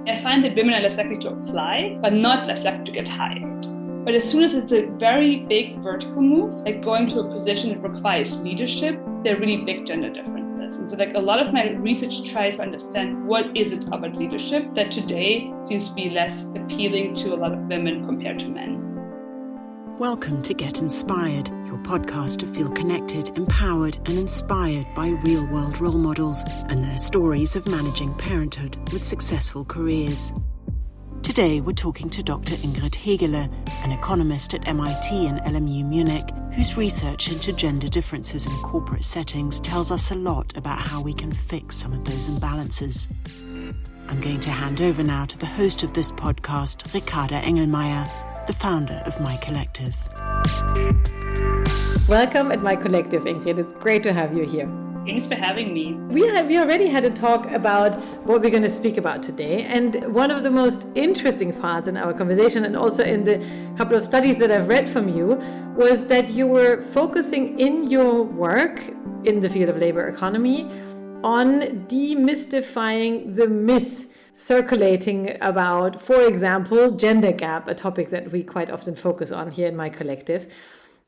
I find that women are less likely to apply, but not less likely to get hired. But as soon as it's a very big vertical move, like going to a position that requires leadership, there are really big gender differences. And so a lot of my research tries to understand what is it about leadership that today seems to be less appealing to a lot of women compared to men. Welcome to Get Inspired, your podcast to feel connected, empowered and inspired by real-world role models and their stories of managing parenthood with successful careers. Today we're talking to Dr. Ingrid Haegele, an economist at MIT and LMU Munich, whose research into gender differences in corporate settings tells us a lot about how we can fix some of those imbalances. I'm going to hand over now to the host of this podcast, Ricarda Engelmeier, the founder of My Collective. Welcome at My Collective, Ingrid. It's great to have you here. Thanks for having me. We already had a talk about what we're going to speak about today. And one of the most interesting parts in our conversation, and also in the couple of studies that I've read from you, was that you were focusing in your work in the field of labor economy on demystifying the myth circulating about, for example, gender gap, a topic that we quite often focus on here in My Collective.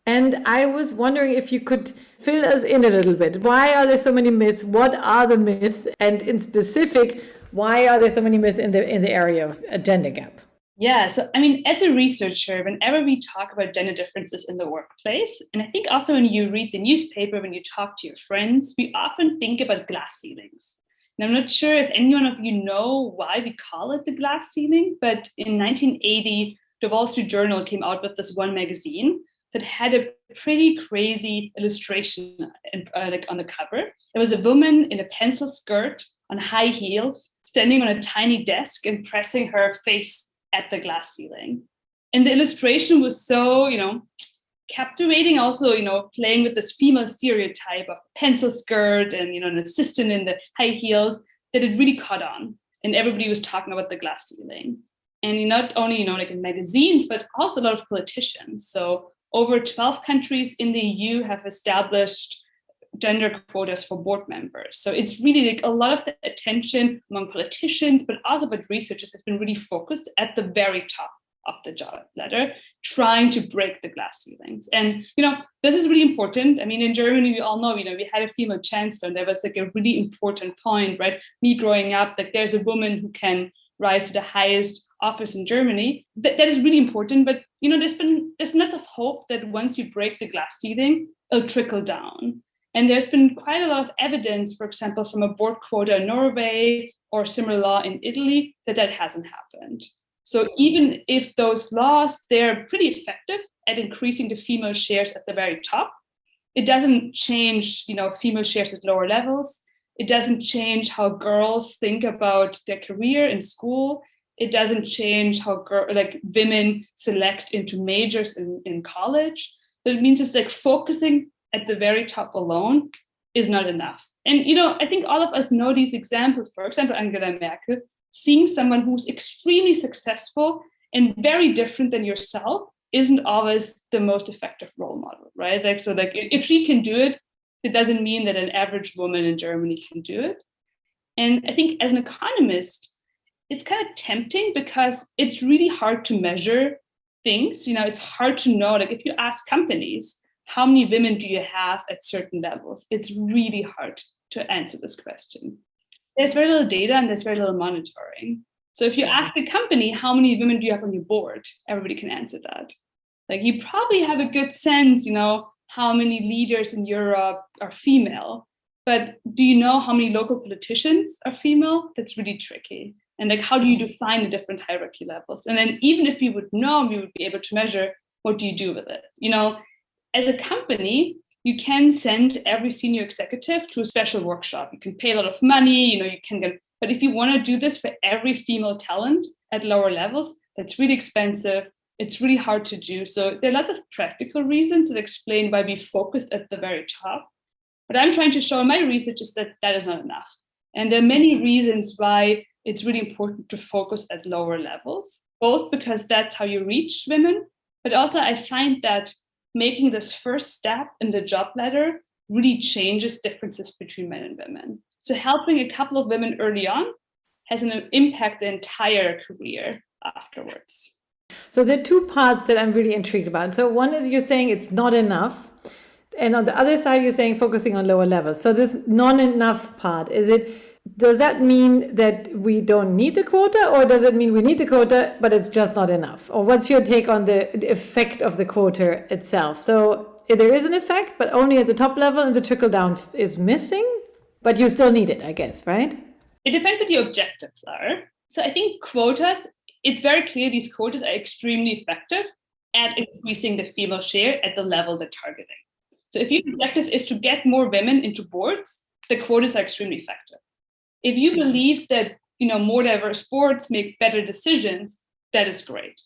And I was wondering if you could fill us in a little bit. Why are there so many myths? What are the myths? And in specific, why are there so many myths in the area of a gender gap? Yeah, so as a researcher, whenever we talk about gender differences in the workplace, and I think also when you read the newspaper, when you talk to your friends, we often think about glass ceilings. And I'm not sure if anyone of you know why we call it the glass ceiling, but in 1980, the Wall Street Journal came out with this one magazine that had a pretty crazy illustration on the cover. There was a woman in a pencil skirt on high heels, standing on a tiny desk and pressing her face at the glass ceiling. And the illustration was so, captivating, also, playing with this female stereotype of a pencil skirt and, an assistant in the high heels, that it really caught on. And everybody was talking about the glass ceiling. And not only, in magazines, but also a lot of politicians. So over 12 countries in the EU have established gender quotas for board members. So it's really a lot of the attention among politicians, but also by researchers, has been really focused at the very top of the job ladder, trying to break the glass ceilings. And, this is really important. In Germany, we all know, we had a female chancellor, and that was a really important point, right? Me growing up, there's a woman who can rise to the highest office in Germany. That is really important. But, there's been lots of hope that once you break the glass ceiling, it'll trickle down. And there's been quite a lot of evidence, for example, from a board quota in Norway or similar law in Italy, that hasn't happened. So even if those laws, they're pretty effective at increasing the female shares at the very top, it doesn't change, female shares at lower levels. It doesn't change how girls think about their career in school. It doesn't change how women select into majors in college. So it means it's focusing at the very top alone is not enough. And, I think all of us know these examples. For example, Angela Merkel, seeing someone who's extremely successful and very different than yourself isn't always the most effective role model, right? If she can do it, it doesn't mean that an average woman in Germany can do it. And I think as an economist, it's kind of tempting because it's really hard to measure things. It's hard to know, if you ask companies, how many women do you have at certain levels? It's really hard to answer this question. There's very little data and there's very little monitoring. So if you ask a company, how many women do you have on your board? Everybody can answer that. You probably have a good sense, how many leaders in Europe are female, but do you know how many local politicians are female? That's really tricky. And how do you define the different hierarchy levels? And then even if you would know, we would be able to measure, what do you do with it? As a company, you can send every senior executive to a special workshop. You can pay a lot of money, but if you want to do this for every female talent at lower levels, that's really expensive. It's really hard to do. So there are lots of practical reasons that explain why we focused at the very top. What I'm trying to show in my research is that is not enough. And there are many reasons why it's really important to focus at lower levels, both because that's how you reach women, but also I find that making this first step in the job ladder really changes differences between men and women. So helping a couple of women early on has an impact the entire career afterwards. So there are two parts that I'm really intrigued about. So one is you're saying it's not enough. And on the other side, you're saying focusing on lower levels. So this non-enough part, does that mean that we don't need the quota, or does it mean we need the quota, but it's just not enough? Or what's your take on the effect of the quota itself? So there is an effect, but only at the top level, and the trickle down is missing, but you still need it, I guess, right? It depends what your objectives are. So I think quotas, it's very clear these quotas are extremely effective at increasing the female share at the level they're targeting. So if your objective is to get more women into boards, the quotas are extremely effective. If you believe that more diverse boards make better decisions, that is great.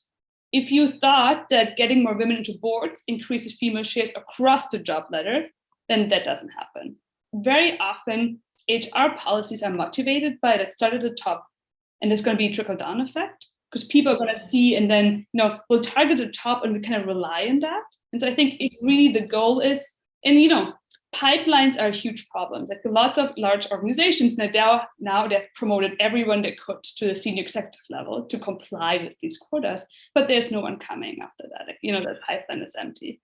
If you thought that getting more women into boards increases female shares across the job ladder, then that doesn't happen. Very often, HR policies are motivated by that start at the top, and there's going to be a trickle-down effect because people are going to see, and then we'll target the top, and we kind of rely on that. And so I think it really the goal is, and pipelines are huge problems. Like lots of large organizations now they've promoted everyone they could to the senior executive level to comply with these quotas, but there's no one coming after that. Like, the pipeline is empty.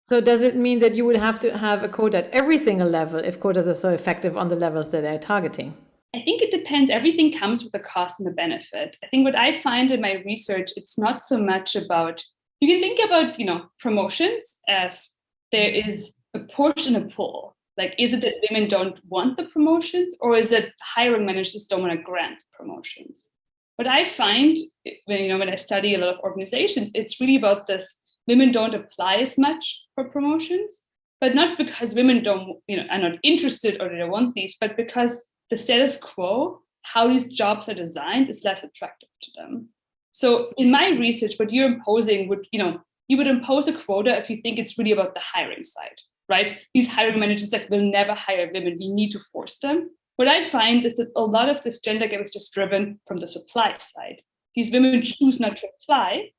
So does it mean that you would have to have a quota at every single level if quotas are so effective on the levels that they're targeting? I think it depends. Everything comes with a cost and a benefit. I think what I find in my research, it's not so much about, you can think about, promotions as there is a push and a pull. Like, is it that women don't want the promotions, or is it hiring managers don't want to grant promotions? What I find when I study a lot of organizations, it's really about this. Women don't apply as much for promotions, but not because women are not interested or they don't want these, but because the status quo, how these jobs are designed, is less attractive to them. So in my research, what you're imposing would, you would impose a quota if you think it's really about the hiring side, right? These hiring managers that will never hire women, we need to force them. What I find is that a lot of this gender gap is just driven from the supply side. These women choose not to apply,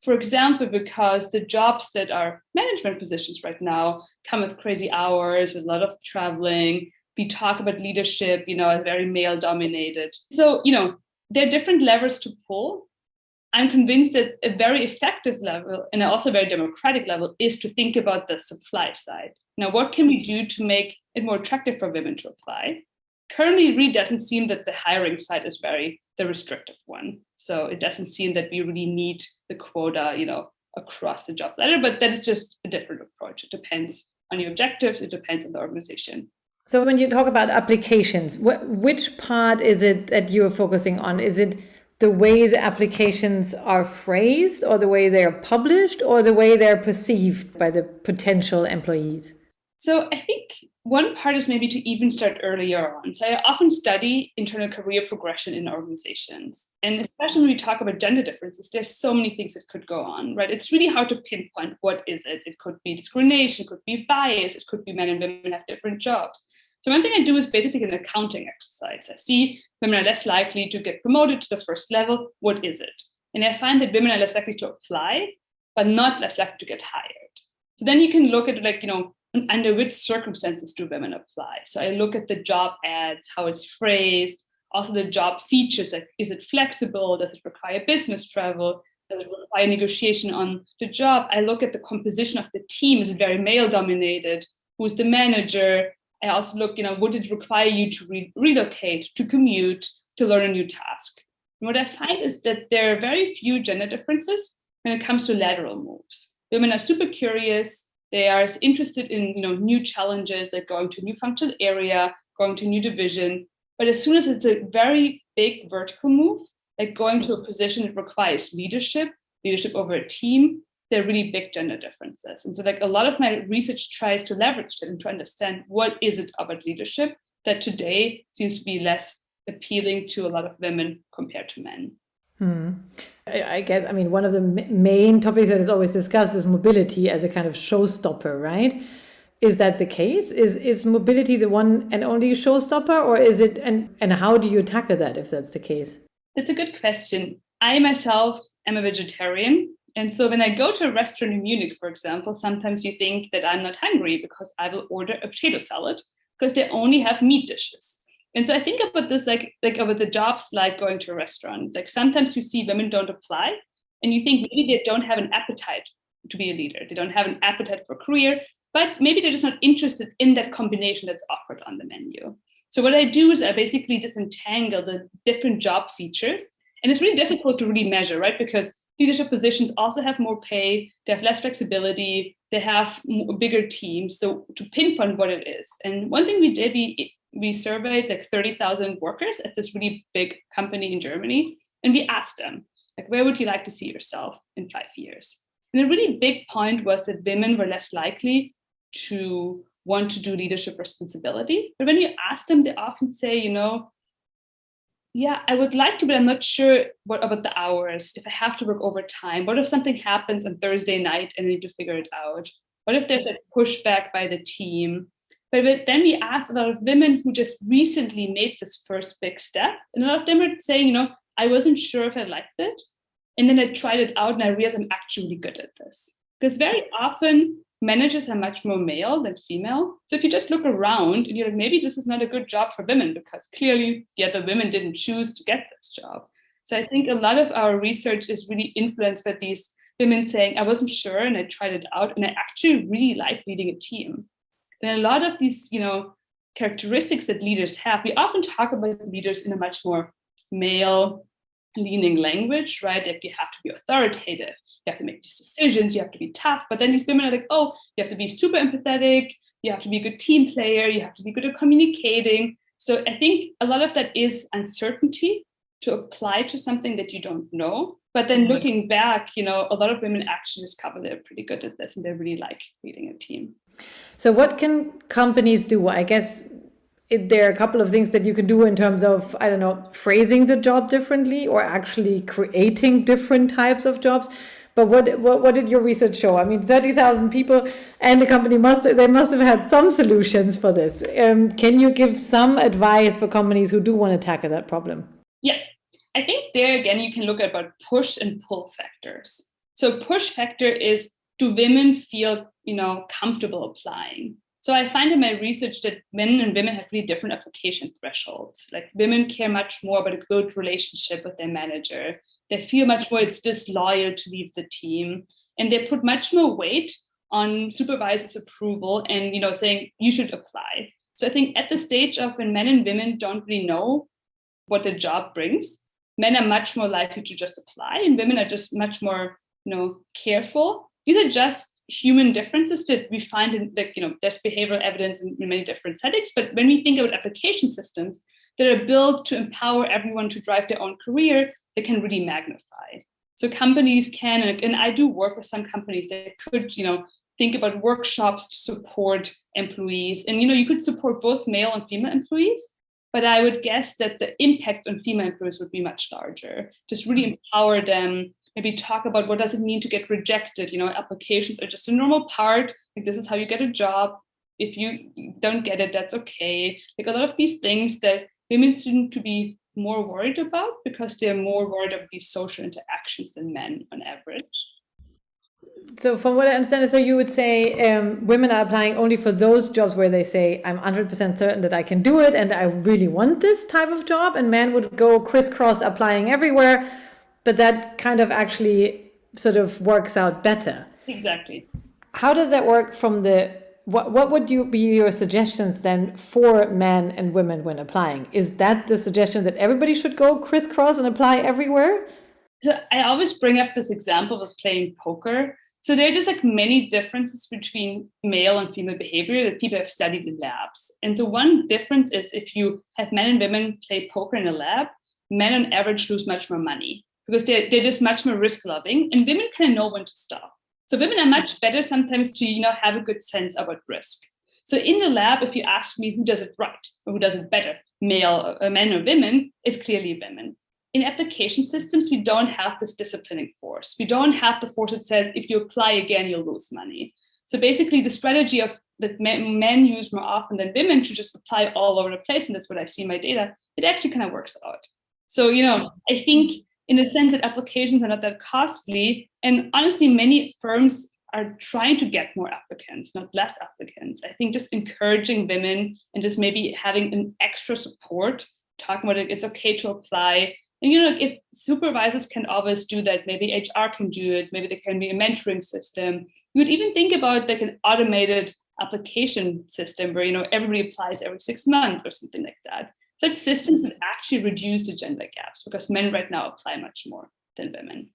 for example, because the jobs that are management positions right now come with crazy hours, with a lot of traveling. We talk about leadership, as very male dominated. So, there are different levers to pull. I'm convinced that a very effective level, and also a very democratic level, is to think about the supply side. Now, what can we do to make it more attractive for women to apply? Currently, it really doesn't seem that the hiring side is the restrictive one. So it doesn't seem that we really need the quota, across the job ladder, but that is just a different approach. It depends on your objectives. It depends on the organization. So when you talk about applications, which part is it that you're focusing on? Is it the way the applications are phrased, or the way they are published, or the way they're perceived by the potential employees? So I think one part is maybe to even start earlier on. So I often study internal career progression in organizations. And especially when we talk about gender differences, there's so many things that could go on, right? It's really hard to pinpoint what is it. It could be discrimination, it could be bias, it could be men and women have different jobs. So one thing I do is basically an accounting exercise. I see women are less likely to get promoted to the first level. What is it? And I find that women are less likely to apply, but not less likely to get hired. So then you can look at under which circumstances do women apply? So I look at the job ads, how it's phrased, also the job features, like is it flexible? Does it require business travel? Does it require negotiation on the job? I look at the composition of the team. Is it very male dominated? Who's the manager? I also look, would it require you to relocate, to commute, to learn a new task? And what I find is that there are very few gender differences when it comes to lateral moves. Women are super curious. They are interested in new challenges, like going to a new functional area, going to a new division. But as soon as it's a very big vertical move, like going to a position that requires leadership over a team, there are really big gender differences. And so a lot of my research tries to leverage that and to understand what is it about leadership that today seems to be less appealing to a lot of women compared to men. I guess, one of the main topics that is always discussed is mobility as a kind of showstopper, right? Is that the case? Is mobility the one and only showstopper, or is it, and how do you tackle that if that's the case? That's a good question. I myself am a vegetarian. And so when I go to a restaurant in Munich, for example, sometimes you think that I'm not hungry because I will order a potato salad because they only have meat dishes. And so I think about this like about the jobs like going to a restaurant. Like sometimes you see women don't apply and you think maybe they don't have an appetite to be a leader. They don't have an appetite for a career, but maybe they're just not interested in that combination that's offered on the menu. So what I do is I basically disentangle the different job features. And it's really difficult to really measure, right? Because leadership positions also have more pay, they have less flexibility, they have bigger teams. So to pinpoint what it is. And one thing we did, we surveyed like 30,000 workers at this really big company in Germany. And we asked them, like, where would you like to see yourself in 5 years? And a really big point was that women were less likely to want to do leadership responsibility. But when you ask them, they often say, yeah, I would like to, but I'm not sure what about the hours. If I have to work overtime, what if something happens on Thursday night and I need to figure it out? What if there's a pushback by the team? But then we asked a lot of women who just recently made this first big step. And a lot of them are saying, I wasn't sure if I liked it. And then I tried it out and I realized I'm actually good at this. Because very often managers are much more male than female. So if you just look around and you're like, maybe this is not a good job for women because clearly the other women didn't choose to get this job. So I think a lot of our research is really influenced by these women saying, I wasn't sure and I tried it out and I actually really like leading a team. And a lot of these, characteristics that leaders have, we often talk about leaders in a much more male leaning language, right? Like you have to be authoritative. You have to make these decisions, you have to be tough. But then these women are like, oh, you have to be super empathetic, you have to be a good team player, you have to be good at communicating. So I think a lot of that is uncertainty to apply to something that you don't know. But then looking back, a lot of women actually discover they're pretty good at this and they really like leading a team. So what can companies do? I guess there are a couple of things that you can do in terms of, phrasing the job differently or actually creating different types of jobs. But what did your research show? I mean, 30,000 people and the company must have had some solutions for this. Can you give some advice for companies who do want to tackle that problem? Yeah, I think there again, you can look at about push and pull factors. So push factor is, do women feel, comfortable applying? So I find in my research that men and women have really different application thresholds. Like women care much more about a good relationship with their manager. They feel much more it's disloyal to leave the team. And they put much more weight on supervisors' approval and, saying you should apply. So I think at the stage of when men and women don't really know what the job brings, men are much more likely to just apply and women are just much more, careful. These are just human differences that we find in, there's behavioral evidence in many different settings. But when we think about application systems that are built to empower everyone to drive their own career, they can really magnify. So companies can, and I do work with some companies that could, think about workshops to support employees. And, you could support both male and female employees, but I would guess that the impact on female employees would be much larger. Just really empower them, maybe talk about what does it mean to get rejected. Applications are just a normal part. Like this is how you get a job. If you don't get it, that's okay. Like a lot of these things that women seem to be more worried about because they're more worried about these social interactions than men on average. So from what I understand, so you would say women are applying only for those jobs where they say, I'm 100% certain that I can do it and I really want this type of job, and men would go crisscross applying everywhere, but that kind of actually sort of works out better. Exactly. How does that work from what would be your suggestions then for men and women when applying? Is that the suggestion that everybody should go crisscross and apply everywhere? So I always bring up this example of playing poker. So there are just like many differences between male and female behavior that people have studied in labs. And so one difference is if you have men and women play poker in a lab, men on average lose much more money because they're just much more risk loving, and women kind of know when to stop. So women are much better sometimes to, have a good sense about risk. So in the lab, if you ask me who does it right or who does it better, men or women, it's clearly women. In application systems, we don't have this disciplining force. We don't have the force that says, if you apply again, you'll lose money. So basically the strategy of that men use more often than women to just apply all over the place, and that's what I see in my data, it actually kind of works out. So, I think in the sense that applications are not that costly, and honestly, many firms are trying to get more applicants, not less applicants. I think just encouraging women and just maybe having an extra support, talking about it, it's okay to apply. And, if supervisors can always do that, maybe HR can do it, maybe there can be a mentoring system. You would even think about like an automated application system where, everybody applies every 6 months or something like that. Such systems would actually reduce the gender gaps because men right now apply much more than women.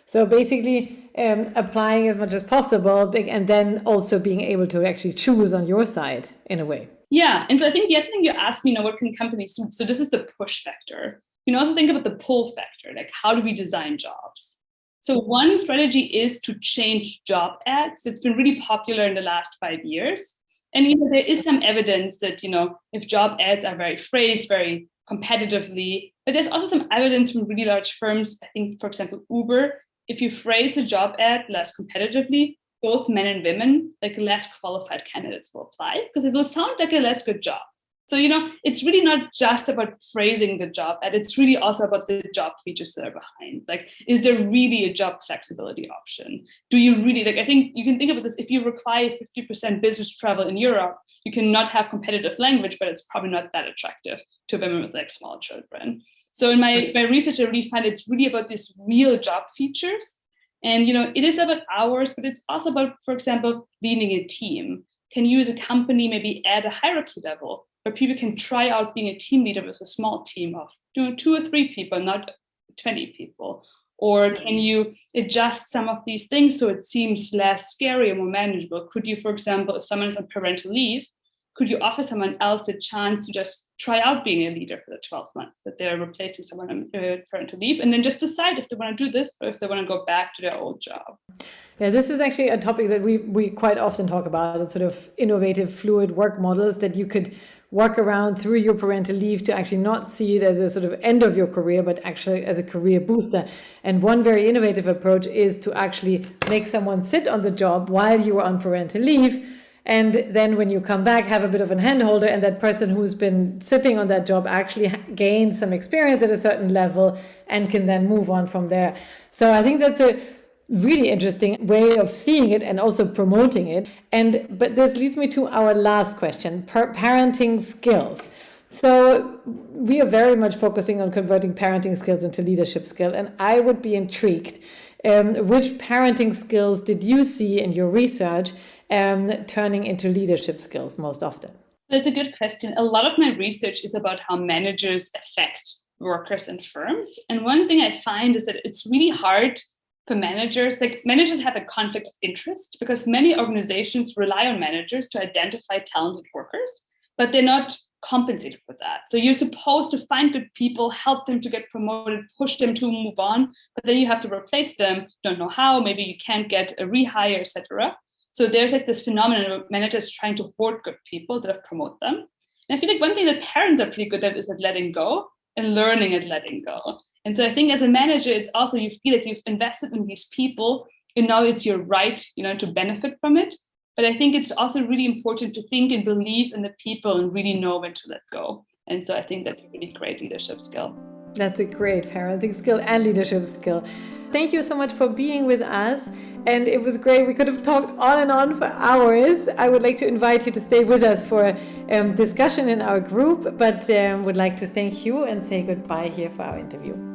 So basically applying as much as possible and then also being able to actually choose on your side in a way. Yeah. And so I think the other thing you asked me, what can companies do? So this is the push factor. You can also think about the pull factor, like how do we design jobs? So one strategy is to change job ads. It's been really popular in the last 5 years. And there is some evidence that, if job ads are very phrased very competitively, but there's also some evidence from really large firms. I think, for example, Uber, if you phrase a job ad less competitively, both men and women, like less qualified candidates will apply because it will sound like a less good job. So, it's really not just about phrasing the job ad. It's really also about the job features that are behind. Like, is there really a job flexibility option? Do you really, I think you can think about this. If you require 50% business travel in Europe, you cannot have competitive language, but it's probably not that attractive to women with small children. So in my research, I really find it's really about these real job features. And, it is about hours, but it's also about, for example, leading a team. Can you as a company maybe add a hierarchy level where people can try out being a team leader with a small team of 2 or 3 people, not 20 people? Or can you adjust some of these things so it seems less scary and more manageable? Could you, for example, if someone is on parental leave, could you offer someone else the chance to just try out being a leader for the 12 months that they're replacing someone on parental leave, and then just decide if they want to do this or if they want to go back to their old job? Yeah, this is actually a topic that we quite often talk about. It's sort of innovative, fluid work models that you could work around through your parental leave to actually not see it as a sort of end of your career, but actually as a career booster. And one very innovative approach is to actually make someone sit on the job while you are on parental leave. And then when you come back, have a bit of a handholder, and that person who's been sitting on that job actually gains some experience at a certain level and can then move on from there. So I think that's a really interesting way of seeing it and also promoting it. But this leads me to our last question, parenting skills. So we are very much focusing on converting parenting skills into leadership skill. And I would be intrigued, which parenting skills did you see in your research turning into leadership skills most often? That's a good question. A lot of my research is about how managers affect workers and firms. And one thing I find is that it's really hard for managers. Managers have a conflict of interest because many organizations rely on managers to identify talented workers, but they're not compensated for that. So you're supposed to find good people, help them to get promoted, push them to move on, but then you have to replace them, don't know how, maybe you can't get a rehire, etc. So there's this phenomenon of managers trying to hoard good people instead of promote them. And I feel like one thing that parents are pretty good at is at letting go and learning at letting go. And so I think as a manager, it's also, you feel like you've invested in these people and now it's your right, to benefit from it. But I think it's also really important to think and believe in the people and really know when to let go. And so I think that's a really great leadership skill. That's a great parenting skill and leadership skill. Thank you so much for being with us. And it was great. We could have talked on and on for hours. I would like to invite you to stay with us for discussion in our group, but would like to thank you and say goodbye here for our interview.